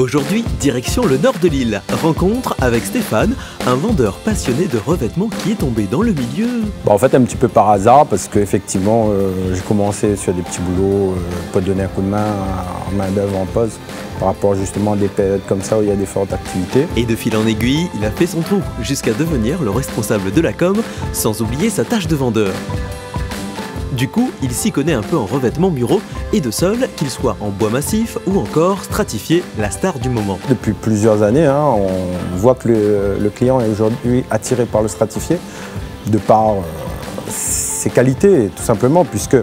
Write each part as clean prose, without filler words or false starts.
Aujourd'hui, direction le nord de l'île. Rencontre avec Stéphane, un vendeur passionné de revêtements qui est tombé dans le milieu. En fait, un petit peu par hasard, parce qu'effectivement, j'ai commencé sur des petits boulots pour donner un coup de main en main-d'œuvre en pause, par rapport justement à des périodes comme ça où il y a des fortes activités. Et de fil en aiguille, il a fait son trou, jusqu'à devenir le responsable de la com, sans oublier sa tâche de vendeur. Du coup, il s'y connaît un peu en revêtements muraux et de sol, qu'ils soient en bois massif ou encore stratifié, la star du moment. Depuis plusieurs années, on voit que le client est aujourd'hui attiré par le stratifié, de par ses qualités, tout simplement, puisque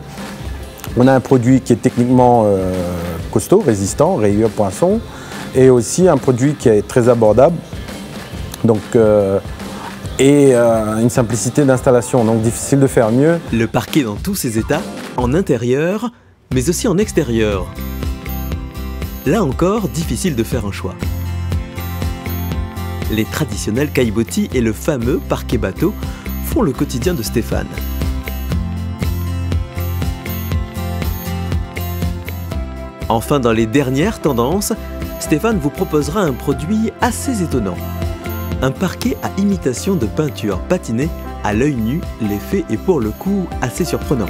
on a un produit qui est techniquement costaud, résistant, rayure poinçon, et aussi un produit qui est très abordable. Donc, et une simplicité d'installation, donc difficile de faire mieux. Le parquet dans tous ses états, en intérieur, mais aussi en extérieur. Là encore, difficile de faire un choix. Les traditionnels caillebotis et le fameux parquet bateau font le quotidien de Stéphane. Enfin, dans les dernières tendances, Stéphane vous proposera un produit assez étonnant. Un parquet à imitation de peinture patinée, à l'œil nu, l'effet est pour le coup assez surprenant.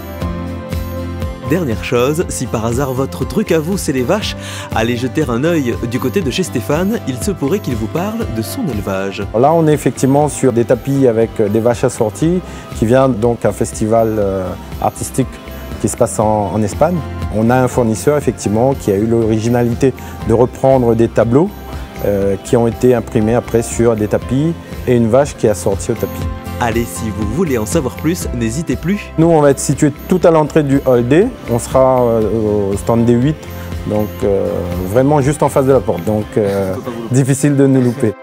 Dernière chose, si par hasard votre truc à vous c'est les vaches, allez jeter un œil du côté de chez Stéphane, il se pourrait qu'il vous parle de son élevage. Là on est effectivement sur des tapis avec des vaches assorties, qui vient donc d'un festival artistique qui se passe en Espagne. On a un fournisseur effectivement qui a eu l'originalité de reprendre des tableaux qui ont été imprimés après sur des tapis et une vache qui est assortie au tapis. Allez, si vous voulez en savoir plus, n'hésitez plus. Nous, on va être situé tout à l'entrée du hall D. On sera au stand D8, donc vraiment juste en face de la porte. Donc difficile de nous louper.